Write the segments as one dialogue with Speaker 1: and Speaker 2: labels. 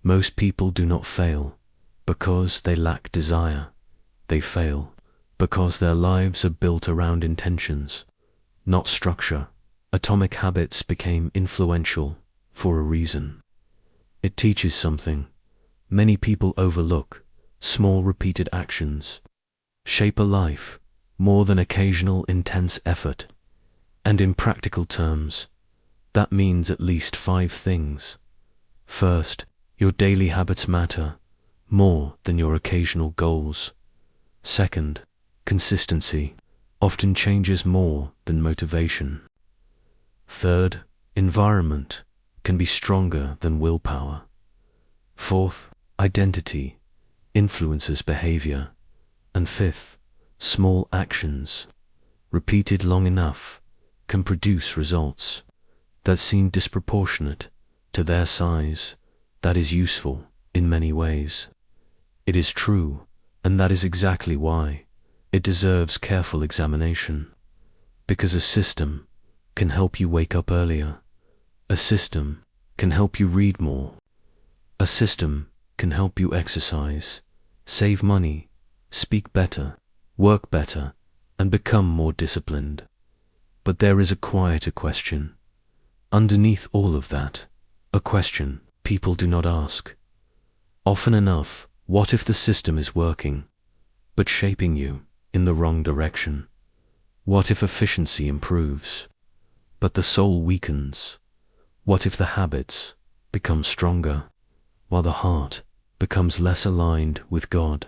Speaker 1: Most people do not fail because they lack desire. They fail because their lives are built around intentions, not structure. Atomic Habits became influential for a reason. It teaches something many people overlook: small repeated actions shape a life more than occasional intense effort. And in practical terms, that means at least 5 things. First, your daily habits matter more than your occasional goals. Second, consistency often changes more than motivation. Third, environment can be stronger than willpower. Fourth, identity influences behavior. And fifth, small actions, repeated long enough, can produce results that seem disproportionate to their size. That is useful in many ways. It is true, and that is exactly why it deserves careful examination. Because a system can help you wake up earlier. A system can help you read more. A system can help you exercise, save money, speak better, work better, and become more disciplined. But there is a quieter question underneath all of that, a question people do not ask often enough. What if the system is working, but shaping you in the wrong direction? What if efficiency improves, but the soul weakens? What if the habits become stronger, while the heart becomes less aligned with God?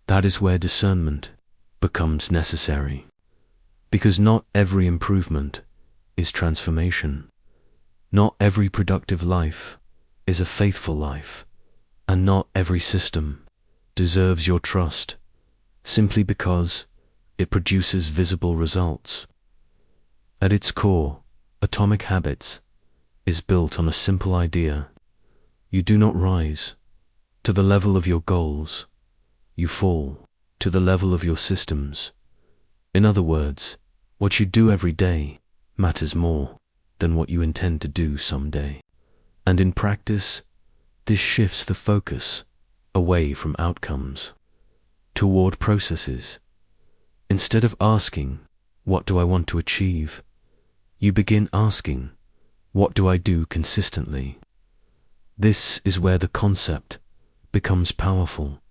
Speaker 1: That is where discernment becomes necessary. Because not every improvement is transformation. Not every productive life is a faithful life. And not every system deserves your trust simply because it produces visible results. At its core, Atomic Habits is built on a simple idea. You do not rise to the level of your goals. You fall to the level of your systems. In other words, what you do every day matters more than what you intend to do someday. And in practice, this shifts the focus away from outcomes toward processes. Instead of asking, "What do I want to achieve?" you begin asking, "What do I do consistently?" This is where the concept becomes powerful,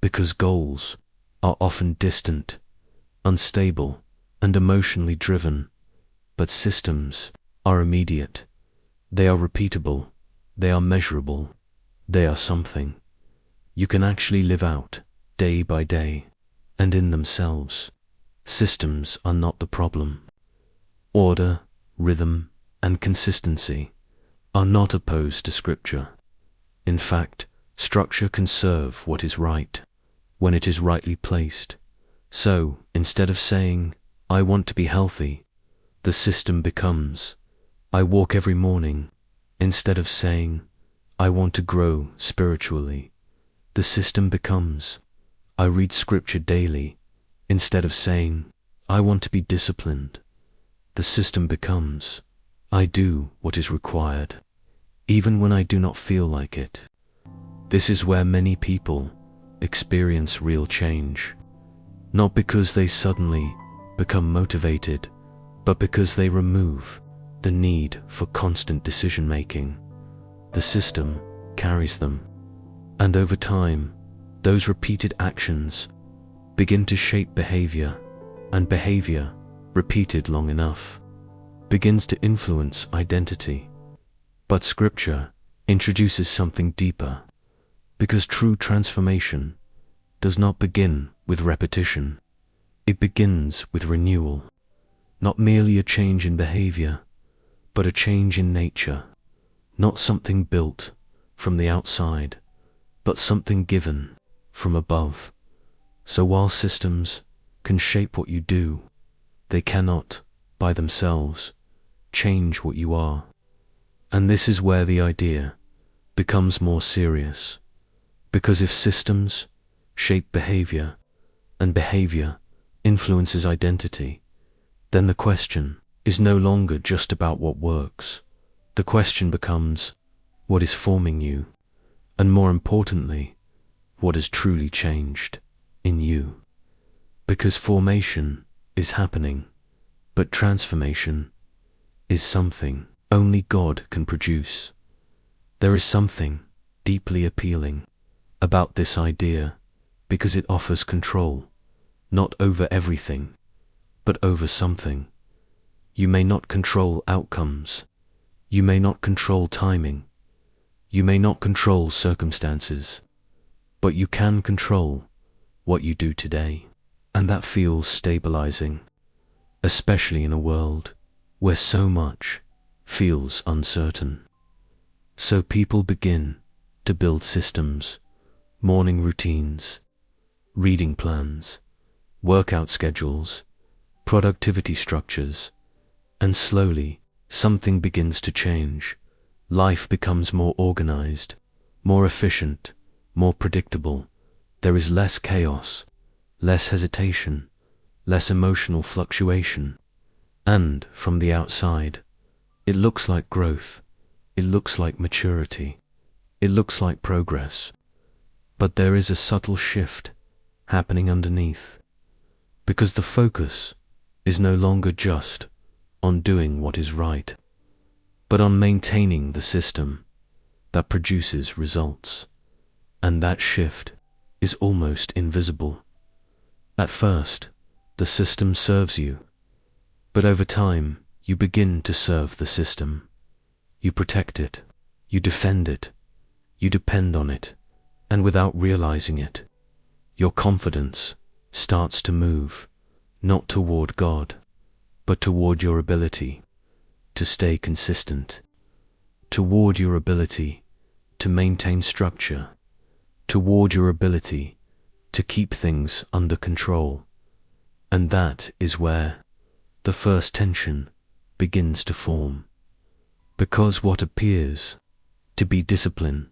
Speaker 1: because goals are often distant, unstable, and emotionally driven, but systems are immediate. They are repeatable. They are measurable. They are something you can actually live out day by day, and in themselves, systems are not the problem. Order, rhythm, and consistency are not opposed to Scripture. In fact, structure can serve what is right when it is rightly placed. So, instead of saying, "I want to be healthy," the system becomes, "I walk every morning." Instead of saying, "I want to grow spiritually," the system becomes, "I read Scripture daily." Instead of saying, "I want to be disciplined," the system becomes, "I do what is required, even when I do not feel like it." This is where many people experience real change, not because they suddenly become motivated, but because they remove the need for constant decision-making. The system carries them, and over time, those repeated actions begin to shape behavior, and behavior, repeated long enough, begins to influence identity. But Scripture introduces something deeper, because true transformation does not begin with repetition. It begins with renewal, not merely a change in behavior, but a change in nature. Not something built from the outside, but something given from above. So while systems can shape what you do, they cannot, by themselves, change what you are. And this is where the idea becomes more serious. Because if systems shape behavior, and behavior influences identity, then the question is no longer just about what works. The question becomes, what is forming you? And more importantly, what has truly changed in you. Because formation is happening, but transformation is something only God can produce. There is something deeply appealing about this idea because it offers control, not over everything, but over something. You may not control outcomes. You may not control timing. You may not control circumstances, but you can control what you do today. And that feels stabilizing, especially in a world where so much feels uncertain. So people begin to build systems, morning routines, reading plans, workout schedules, productivity structures, and slowly something begins to change. Life becomes more organized, more efficient, more predictable. There is less chaos, less hesitation, less emotional fluctuation. And from the outside, it looks like growth. It looks like maturity. It looks like progress. But there is a subtle shift happening underneath, because the focus is no longer just on doing what is right, but on maintaining the system that produces results. And that shift is almost invisible. At first, the system serves you, but over time, you begin to serve the system. You protect it, you defend it, you depend on it, and without realizing it, your confidence starts to move, not toward God, but toward your ability to stay consistent, toward your ability to maintain structure, toward your ability to keep things under control. And that is where the first tension begins to form. Because what appears to be discipline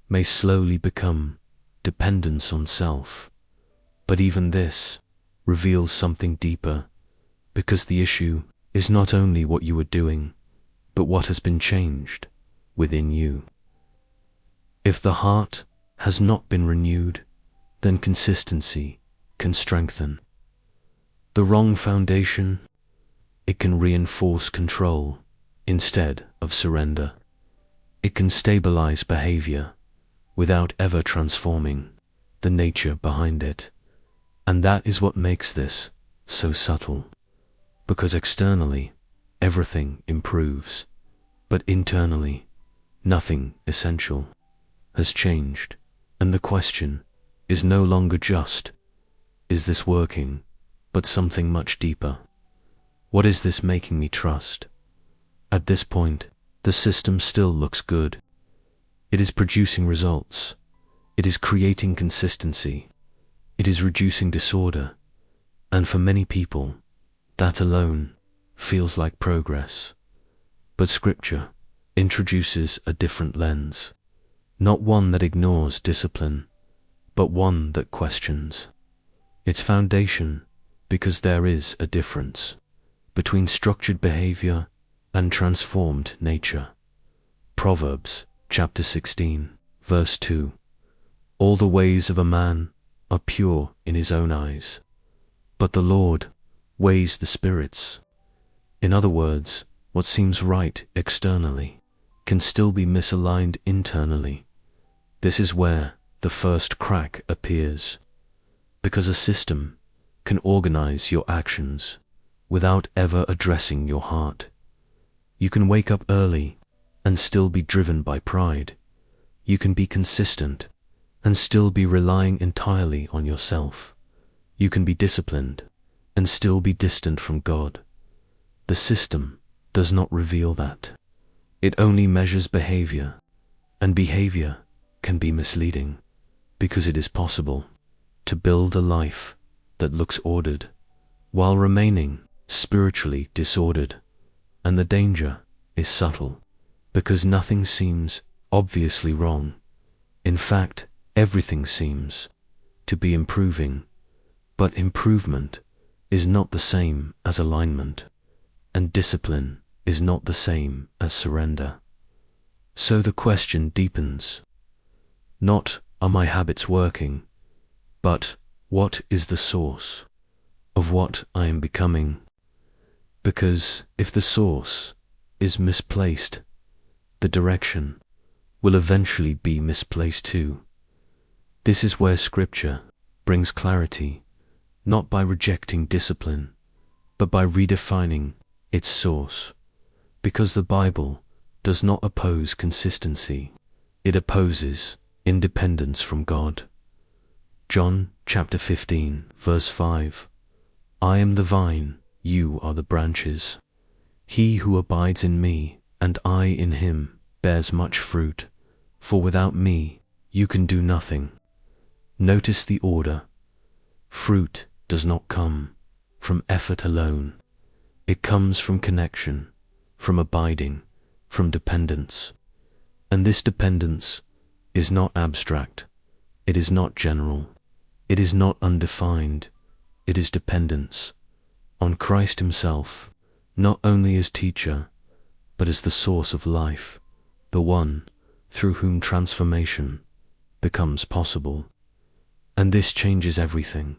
Speaker 1: may slowly become dependence on self. But even this reveals something deeper, because the issue is not only what you are doing, but what has been changed within you. If the heart has not been renewed, then consistency can strengthen. The wrong foundation, it can reinforce control instead of surrender. It can stabilize behavior without ever transforming the nature behind it. And that is what makes this so subtle, because externally everything improves, but internally nothing essential has changed. And the question is no longer just, is this working, but something much deeper. What is this making me trust? At this point, the system still looks good. It is producing results. It is creating consistency. It is reducing disorder. And for many people, that alone feels like progress. But Scripture introduces a different lens, not one that ignores discipline, but one that questions its foundation, because there is a difference between structured behavior and transformed nature. Proverbs chapter 16, verse 2. All the ways of a man are pure in his own eyes, but the Lord weighs the spirits. In other words, what seems right externally can still be misaligned internally. This is where the first crack appears, because a system can organize your actions without ever addressing your heart. You can wake up early and still be driven by pride. You can be consistent and still be relying entirely on yourself. You can be disciplined and still be distant from God. The system does not reveal that. It only measures behavior, and behavior can be misleading, because it is possible to build a life that looks ordered while remaining spiritually disordered. And the danger is subtle, because nothing seems obviously wrong. In fact, everything seems to be improving, but improvement is not the same as alignment, and discipline is not the same as surrender. So the question deepens. Not, are my habits working, but what is the source of what I am becoming? Because if the source is misplaced, the direction will eventually be misplaced too. This is where Scripture brings clarity, not by rejecting discipline, but by redefining its source. Because the Bible does not oppose consistency, it opposes independence from God. John chapter 15, verse 5. I am the vine, you are the branches. He who abides in me, and I in him, bears much fruit, for without me you can do nothing. Notice the order. Fruit does not come from effort alone. It comes from connection, from abiding, from dependence. And this dependence is not abstract. It is not general. It is not undefined. It is dependence on Christ himself, not only as teacher, but as the source of life, the one through whom transformation becomes possible. And this changes everything,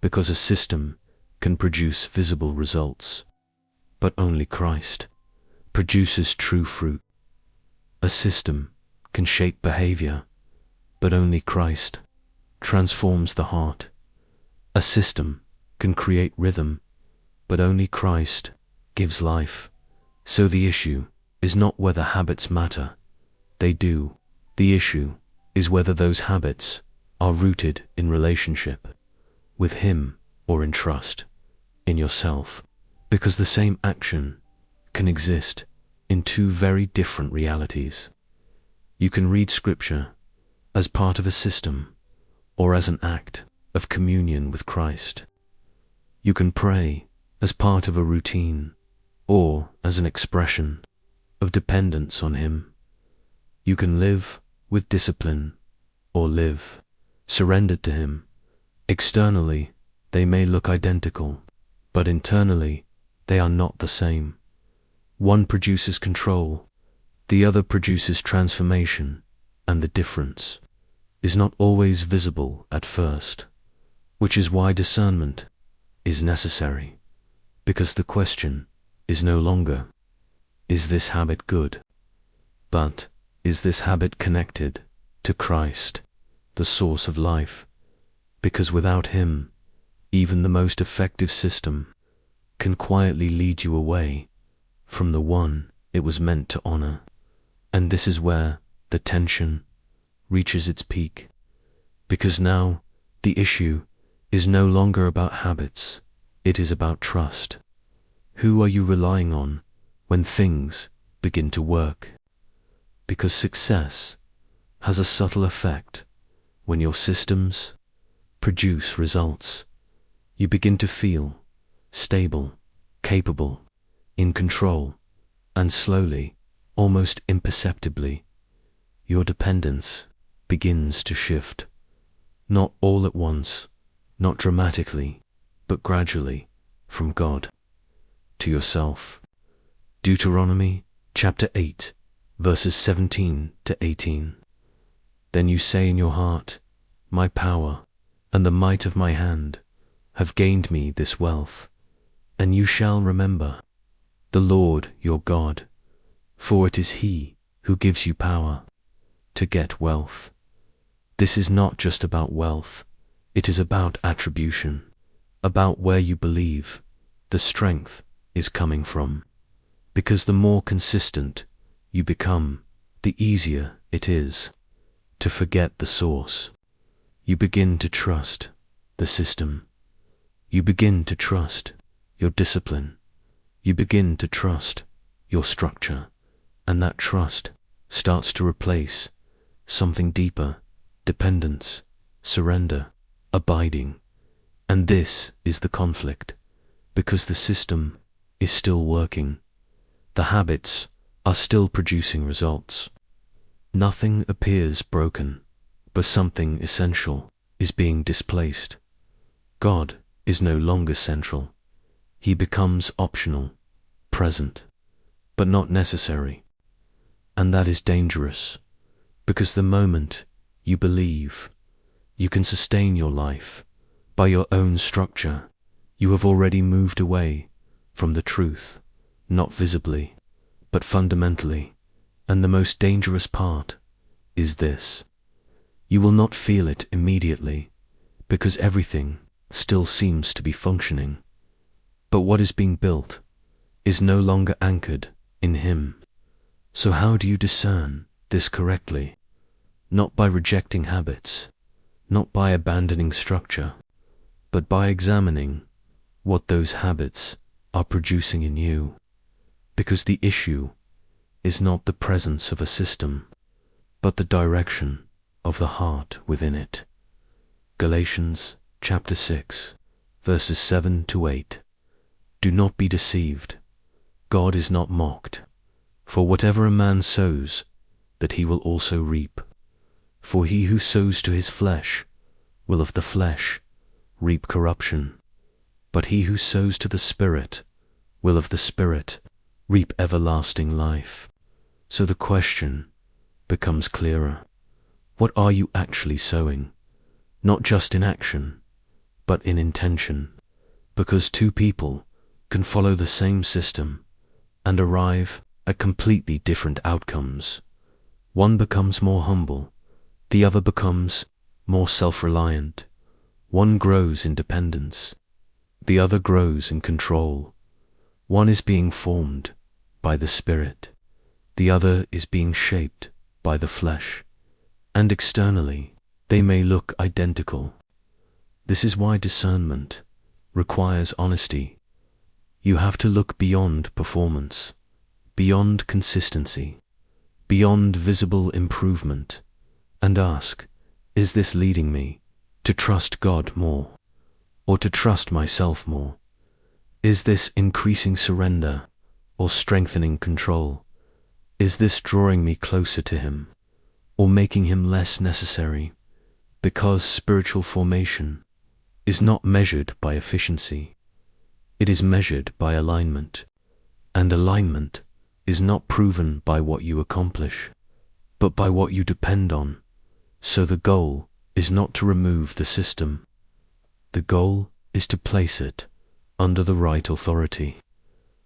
Speaker 1: because a system can produce visible results, but only Christ produces true fruit. A system can shape behavior, but only Christ transforms the heart. A system can create rhythm, but only Christ gives life. So the issue is not whether habits matter. They do. The issue is whether those habits are rooted in relationship with Him or in trust in yourself. Because the same action can exist in two very different realities. You can read Scripture as part of a system or as an act of communion with Christ. You can pray as part of a routine or as an expression of dependence on Him. You can live with discipline or live surrendered to Him. Externally, they may look identical, but internally, they are not the same. One produces control, the other produces transformation, and the difference is not always visible at first, which is why discernment is necessary, because the question is no longer, is this habit good? But, is this habit connected to Christ, the source of life? Because without Him, even the most effective system can quietly lead you away from the one it was meant to honor. And this is where the tension reaches its peak, because now the issue is no longer about habits, it is about trust. Who are you relying on when things begin to work? Because success has a subtle effect. When your systems produce results, you begin to feel stable, capable, in control, and slowly, almost imperceptibly, your dependence begins to shift. Not all at once, not dramatically, but gradually, from God to yourself. Deuteronomy chapter 8, verses 17 to 18. Then you say in your heart, my power and the might of my hand have gained me this wealth. And you shall remember the Lord your God, for it is He who gives you power to get wealth. This is not just about wealth, it is about attribution, about where you believe the strength is coming from. Because the more consistent you become, the easier it is to forget the source. You begin to trust the system. You begin to trust your discipline. You begin to trust your structure, and that trust starts to replace something deeper: dependence, surrender, abiding. And this is the conflict, because the system is still working. The habits are still producing results. Nothing appears broken, but something essential is being displaced. God is no longer central. He becomes optional, present, but not necessary. And that is dangerous, because the moment You believe you can sustain your life by your own structure. You have already moved away from the truth, not visibly, but fundamentally. And the most dangerous part is this: you will not feel it immediately, because everything still seems to be functioning. But what is being built is no longer anchored in Him. So how do you discern this correctly? Not by rejecting habits, not by abandoning structure, but by examining what those habits are producing in you. Because the issue is not the presence of a system, but the direction of the heart within it. Galatians chapter 6, verses 7 to 8. Do not be deceived. God is not mocked. For whatever a man sows, that he will also reap. For he who sows to his flesh will of the flesh reap corruption. But he who sows to the Spirit will of the Spirit reap everlasting life. So the question becomes clearer. What are you actually sowing? Not just in action, but in intention. Because two people can follow the same system and arrive at completely different outcomes. One becomes more humble, the other becomes more self-reliant. One grows in dependence, the other grows in control. One is being formed by the Spirit, the other is being shaped by the flesh, and externally they may look identical. This is why discernment requires honesty. You have to look beyond performance, beyond consistency, beyond visible improvement, and ask, is this leading me to trust God more, or to trust myself more? Is this increasing surrender or strengthening control? Is this drawing me closer to Him, or making Him less necessary? Because spiritual formation is not measured by efficiency. It is measured by alignment, and alignment is not proven by what you accomplish, but by what you depend on. So the goal is not to remove the system. The goal is to place it under the right authority,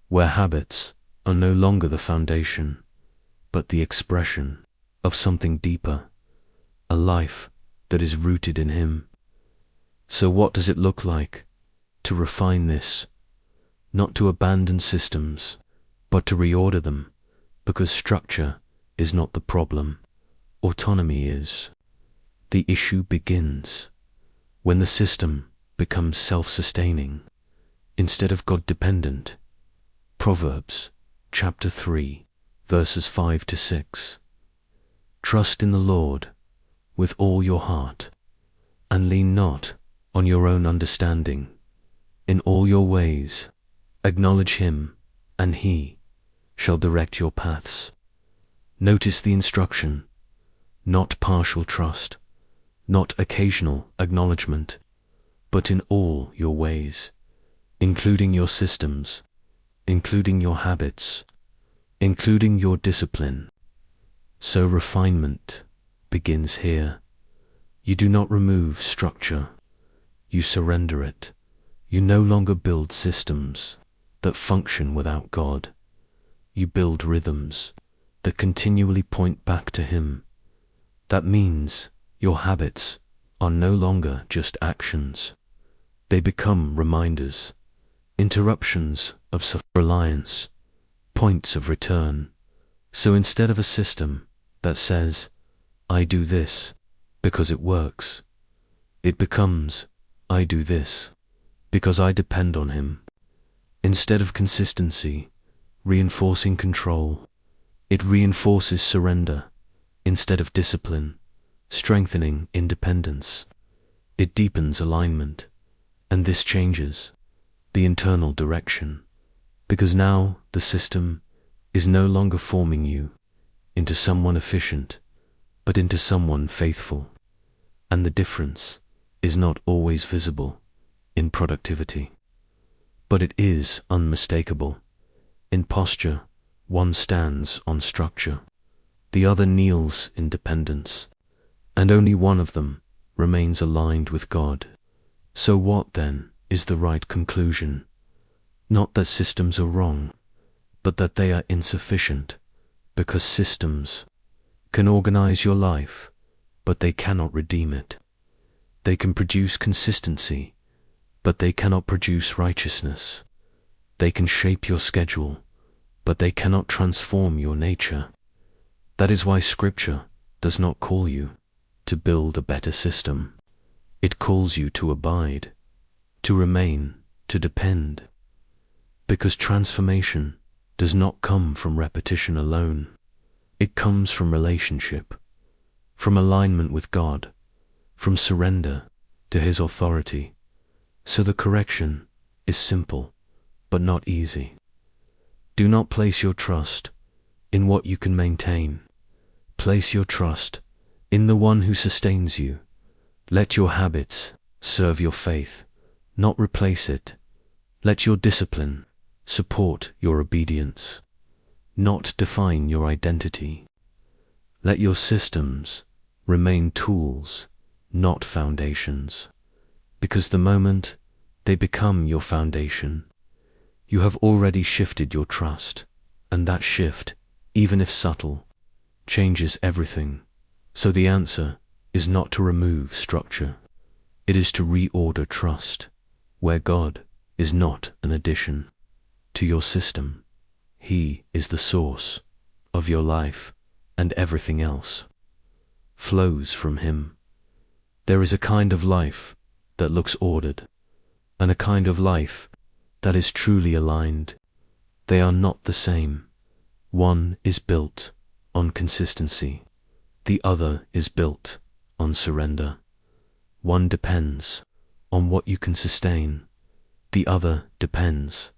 Speaker 1: where habits are no longer the foundation, but the expression of something deeper, a life that is rooted in Him. So what does it look like to refine this? Not to abandon systems, but to reorder them, because structure is not the problem, autonomy is. The issue begins when the system becomes self-sustaining instead of God-dependent. Proverbs chapter 3, verses 5 to 6. Trust in the Lord with all your heart, and lean not on your own understanding. In all your ways acknowledge Him, and He shall direct your paths. Notice the instruction: not partial trust, not occasional acknowledgement, but in all your ways, including your systems, including your habits, including your discipline. So refinement begins here. You do not remove structure, you surrender it. You no longer build systems that function without God. You build rhythms that continually point back to Him. That means your habits are no longer just actions. They become reminders, interruptions of self-reliance, points of return. So instead of a system that says, I do this because it works, it becomes, I do this because I depend on Him. Instead of consistency reinforcing control, it reinforces surrender. Instead of discipline strengthening independence, it deepens alignment. And this changes the internal direction, because now the system is no longer forming you into someone efficient, but into someone faithful. And the difference is not always visible in productivity, but it is unmistakable. In posture, one stands on structure, the other kneels in dependence, and only one of them remains aligned with God. So what, then, is the right conclusion? Not that systems are wrong, but that they are insufficient, because systems can organize your life, but they cannot redeem it. They can produce consistency, but they cannot produce righteousness. They can shape your schedule, but they cannot transform your nature. That is why Scripture does not call you to build a better system. It calls you to abide, to remain, to depend. Because transformation does not come from repetition alone. It comes from relationship, from alignment with God, from surrender to His authority. So the correction is simple, but not easy. Do not place your trust in what you can maintain. Place your trust in the one who sustains you. Let your habits serve your faith, not replace it. Let your discipline support your obedience, not define your identity. Let your systems remain tools, not foundations, because the moment they become your foundation, you have already shifted your trust, and that shift, even if subtle, changes everything. So the answer is not to remove structure. It is to reorder trust, where God is not an addition to your system. He is the source of your life, and everything else flows from Him. There is a kind of life that looks ordered, and a kind of life that is truly aligned. They are not the same. One is built on consistency. The other is built on surrender. One depends on what you can sustain. The other depends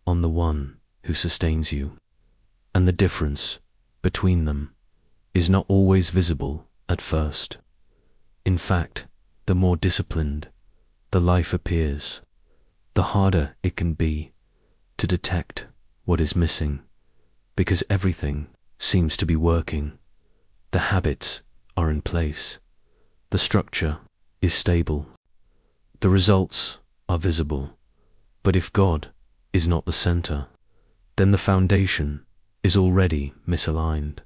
Speaker 1: on the one who sustains you. And the difference between them is not always visible at first. In fact, the more disciplined the life appears, the harder it can be to detect what is missing, because everything seems to be working. The habits are in place. The structure is stable. The results are visible. But if God is not the center, then the foundation is already misaligned.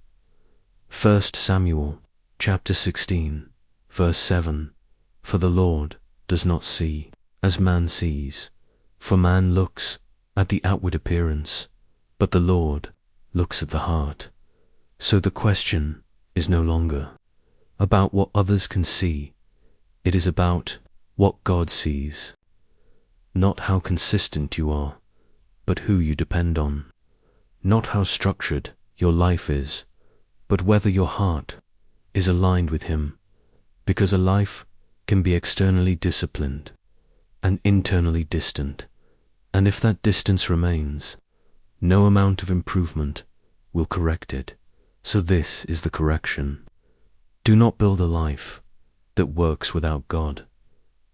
Speaker 1: 1 Samuel chapter 16, verse 7. For the Lord does not see as man sees, for man looks at the outward appearance, but the Lord looks at the heart. So the question is no longer about what others can see. It is about what God sees. Not how consistent you are, but who you depend on. Not how structured your life is, but whether your heart is aligned with Him. Because a life can be externally disciplined and internally distant, and if that distance remains, no amount of improvement will correct it. So this is the correction. Do not build a life that works without God.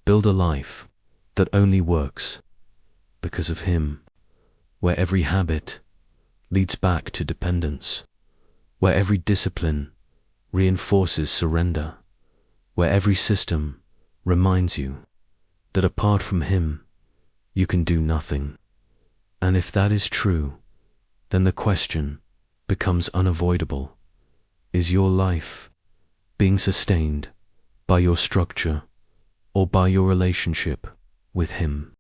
Speaker 1: Build a life that only works because of Him, where every habit leads back to dependence, where every discipline reinforces surrender, where every system reminds you that apart from Him, you can do nothing. And if that is true, then the question becomes unavoidable. Is your life being sustained by your structure or by your relationship with Him?